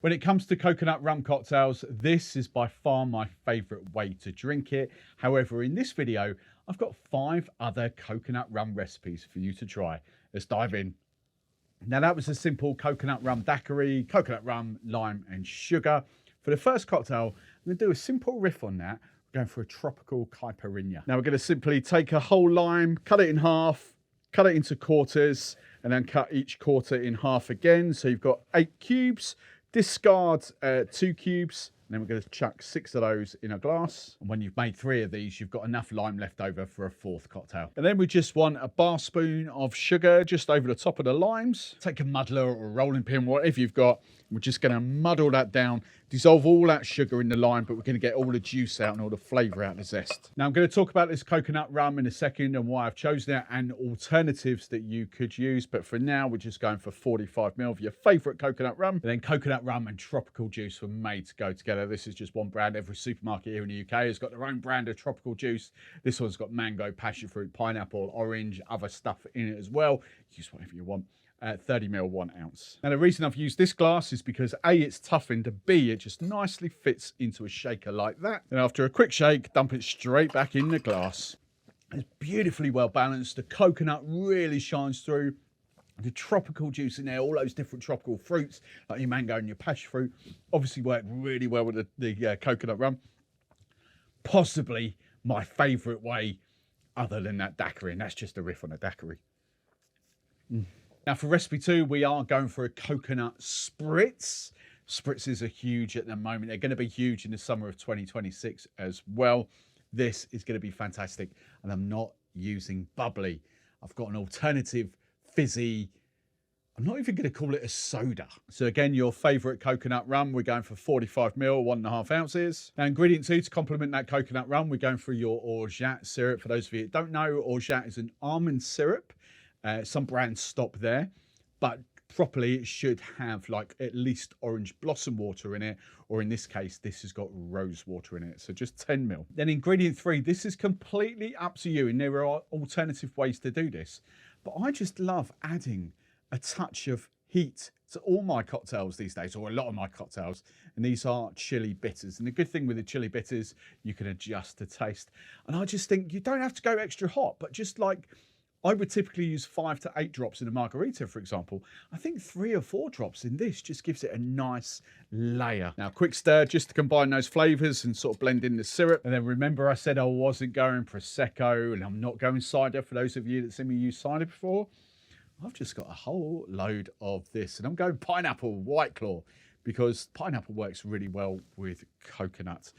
When it comes to coconut rum cocktails, this is by far my favourite way to drink it. However, in this video, I've got 5 other coconut rum recipes for you to try. Let's dive in. Now that was a simple coconut rum daiquiri, coconut rum, lime and sugar. For the first cocktail, I'm going to do a simple riff on that. We're going for a tropical Caipirinha. Now we're going to simply take a whole lime, cut it in half, cut it into quarters, and then cut each quarter in half again. So you've got 8 cubes. Discard 2 cubes, and then we're going to chuck 6 of those in a glass. And when you've made 3 of these, you've got enough lime left over for a 4th cocktail. And then we just want a bar spoon of sugar just over the top of the limes. Take a muddler or a rolling pin, whatever you've got. We're just going to muddle that down, dissolve all that sugar in the lime, but we're going to get all the juice out and all the flavour out of the zest. Now I'm going to talk about this coconut rum in a second and why I've chosen it and alternatives that you could use. But for now, we're just going for 45ml of your favourite coconut rum. And then coconut rum and tropical juice were made to go together. This is just one brand. Every supermarket here in the UK has got their own brand of tropical juice. This one's got mango, passion fruit, pineapple, orange, other stuff in it as well. Use whatever you want. 30ml, 1 ounce. Now the reason I've used this glass is because A, it's toughened, and B, it just nicely fits into a shaker like that. And after a quick shake, dump it straight back in the glass. It's beautifully well balanced. The coconut really shines through. The tropical juice in there, all those different tropical fruits, like your mango and your passion fruit, obviously work really well with the coconut rum. Possibly my favourite way other than that daiquiri, and that's just a riff on a daiquiri. Now for recipe 2, we are going for a coconut spritz. Spritzes are huge at the moment. They're going to be huge in the summer of 2026 as well. This is going to be fantastic. And I'm not using bubbly. I've got an alternative fizzy. I'm not even going to call it a soda. So again, your favourite coconut rum, we're going for 45ml, 1.5 ounces. Now ingredient 2, to complement that coconut rum, we're going for your orgeat syrup. For those of you that don't know, orgeat is an almond syrup. Some brands stop there, but properly it should have like at least orange blossom water in it, or in this case, this has got rose water in it. So just 10ml. Then ingredient 3, this is completely up to you, and there are alternative ways to do this. But I just love adding a touch of heat to all my cocktails these days, or a lot of my cocktails, and these are chili bitters. And the good thing with the chili bitters, you can adjust the taste. And I just think you don't have to go extra hot, but just like, I would typically use 5 to 8 drops in a margarita, for example. I think 3 or 4 drops in this just gives it a nice layer. Now, quick stir just to combine those flavours and sort of blend in the syrup. And then remember I said I wasn't going Prosecco and I'm not going cider. For those of you that seen me use cider before, I've just got a whole load of this. And I'm going pineapple White Claw because pineapple works really well with coconut.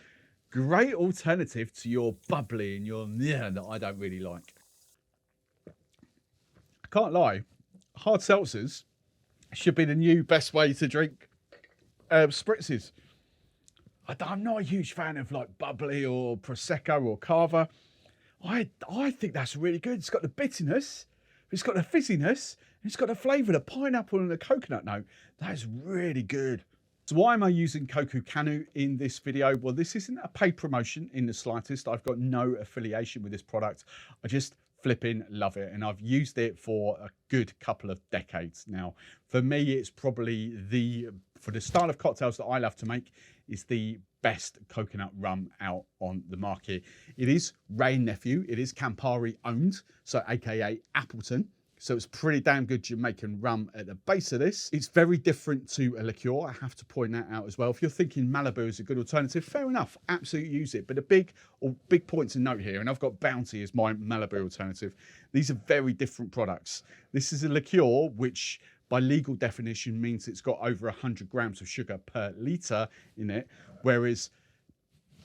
Great alternative to your bubbly and your that I don't really like. Can't lie, hard seltzers should be the new best way to drink spritzes. I'm not a huge fan of like bubbly or Prosecco or Cava. I think that's really good. It's got the bitterness, it's got the fizziness, it's got the flavour, the pineapple and the coconut note. That is really good. So why am I using Coco Canu in this video? Well, this isn't a paid promotion in the slightest. I've got no affiliation with this product. I just flipping love it, and I've used it for a good couple of decades now. For me, it's probably for the style of cocktails that I love to make, is the best coconut rum out on the market. It is Wray & Nephew, it is Campari owned, so aka Appleton. So it's pretty damn good Jamaican rum at the base of this. It's very different to a liqueur. I have to point that out as well. If you're thinking Malibu is a good alternative, fair enough, absolutely use it. But a big point to note here, and I've got Bounty as my Malibu alternative. These are very different products. This is a liqueur, which by legal definition means it's got over 100 grams of sugar per litre in it, whereas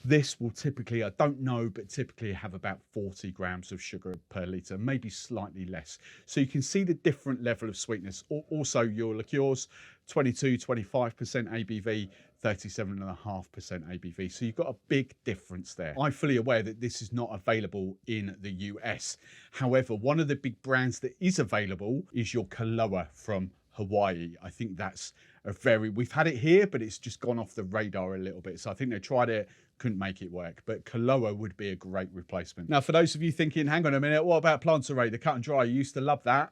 this will typically, I don't know, but typically have about 40 grams of sugar per litre, maybe slightly less. So you can see the different level of sweetness. Also your liqueurs, 22, 25% ABV, 37.5% ABV. So you've got a big difference there. I'm fully aware that this is not available in the US. However, one of the big brands that is available is your Paloma from Hawaii. I think that's we've had it here, but it's just gone off the radar a little bit. So I think they tried it, couldn't make it work, but Paloma would be a great replacement. Now, for those of you thinking, hang on a minute, what about Plantaray, the cut and dry? You used to love that.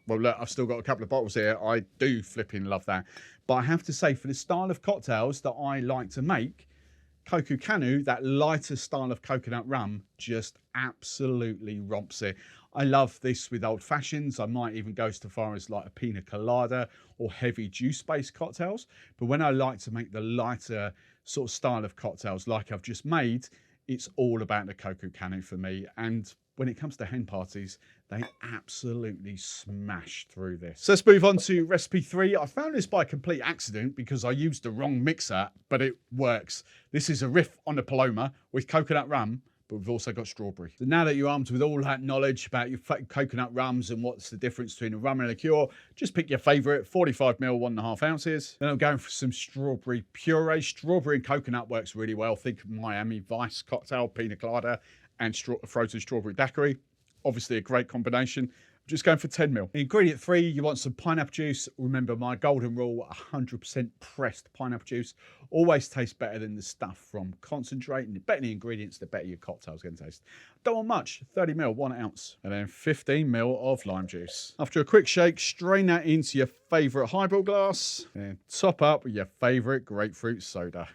Well, look, I've still got a couple of bottles here. I do flipping love that. But I have to say, for the style of cocktails that I like to make, Coco Canu, that lighter style of coconut rum, just absolutely romps it. I love this with old fashions. I might even go so far as like a pina colada or heavy juice-based cocktails. But when I like to make the lighter sort of style of cocktails like I've just made, it's all about the Coco Canu for me. And when it comes to hen parties, they absolutely smash through this. So let's move on to recipe 3. I found this by complete accident because I used the wrong mixer, but it works. This is a Riff on a Paloma with coconut rum, but we've also got strawberry. So now that you're armed with all that knowledge about your coconut rums and what's the difference between a rum and a liqueur, just pick your favorite, 45 ml, 1.5 ounces. Then I'm going for some strawberry puree. Strawberry and coconut works really well. Think Miami Vice cocktail, pina colada, and frozen strawberry daiquiri. Obviously a great combination. I'm just going for 10 ml. Ingredient 3, you want some pineapple juice. Remember my golden rule, 100% pressed pineapple juice always tastes better than the stuff from concentrate. And the better the ingredients, the better your cocktail's going to taste. Don't want much, 30 ml, 1 ounce. And then 15 ml of lime juice. After a quick shake, strain that into your favourite highball glass. And top up with your favourite grapefruit soda.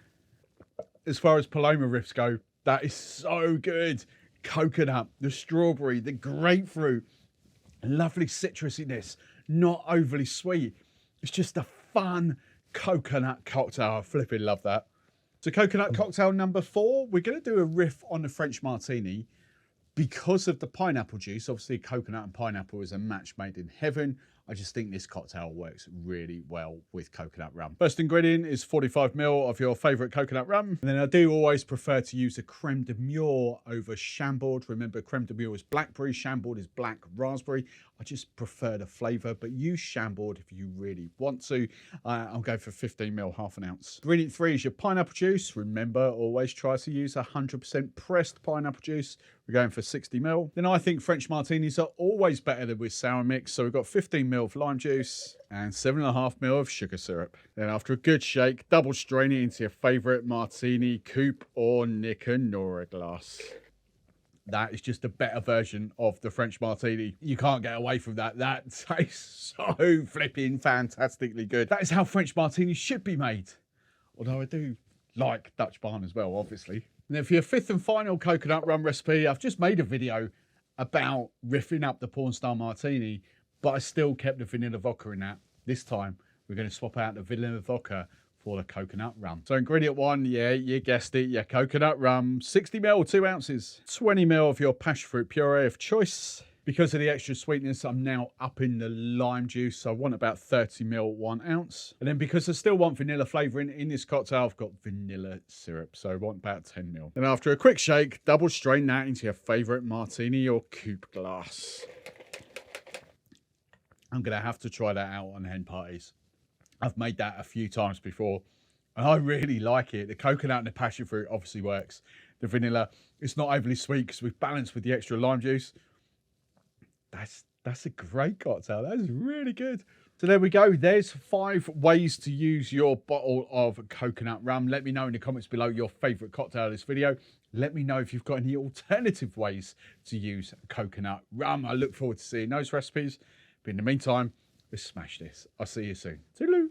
As far as Paloma riffs go, that is so good. Coconut, the strawberry, the grapefruit, lovely citrusiness, not overly sweet. It's just a fun coconut cocktail. I flipping love that. So coconut cocktail number 4, we're going to do a riff on the French Martini because of the pineapple juice. Obviously coconut and pineapple is a match made in heaven. I just think this cocktail works really well with coconut rum. First ingredient is 45 ml of your favourite coconut rum. And then I do always prefer to use a creme de mure over Chambord. Remember, creme de mure is blackberry, Chambord is black raspberry. I just prefer the flavour, but use Chambord if you really want to. I'll go for 15 ml, half an ounce. Ingredient 3 is your pineapple juice. Remember, always try to use 100% pressed pineapple juice. We're going for 60 ml. Then I think French martinis are always better than with sour mix. So we've got 15 ml of lime juice and 7.5 ml of sugar syrup. Then after a good shake, double strain it into your favourite martini, coupe or Nick and Nora glass. That is just a better version of the French martini. You can't get away from that. That tastes so flipping fantastically good. That is how French martinis should be made. Although I do like Dutch Barn as well, obviously. And then for your 5th and final coconut rum recipe, I've just made a video about riffing up the porn star martini, but I still kept the vanilla vodka in that. This time, we're going to swap out the vanilla vodka for the coconut rum. So ingredient 1, yeah, you guessed it, your coconut rum, 60 ml, 2 ounces, 20 ml of your passion fruit puree of choice. Because of the extra sweetness, I'm now upping the lime juice. So I want about 30 ml, 1 ounce. And then because I still want vanilla flavour in this cocktail, I've got vanilla syrup. So I want about 10 ml. And after a quick shake, double strain that into your favourite martini or coupe glass. I'm going to have to try that out on hen parties. I've made that a few times before, and I really like it. The coconut and the passion fruit obviously works. The vanilla, it's not overly sweet because we've balanced with the extra lime juice. That's a great cocktail. That is really good. So there we go. There's 5 ways to use your bottle of coconut rum. Let me know in the comments below your favourite cocktail of this video. Let me know if you've got any alternative ways to use coconut rum. I look forward to seeing those recipes. But in the meantime, let's smash this. I'll see you soon. Toodaloo.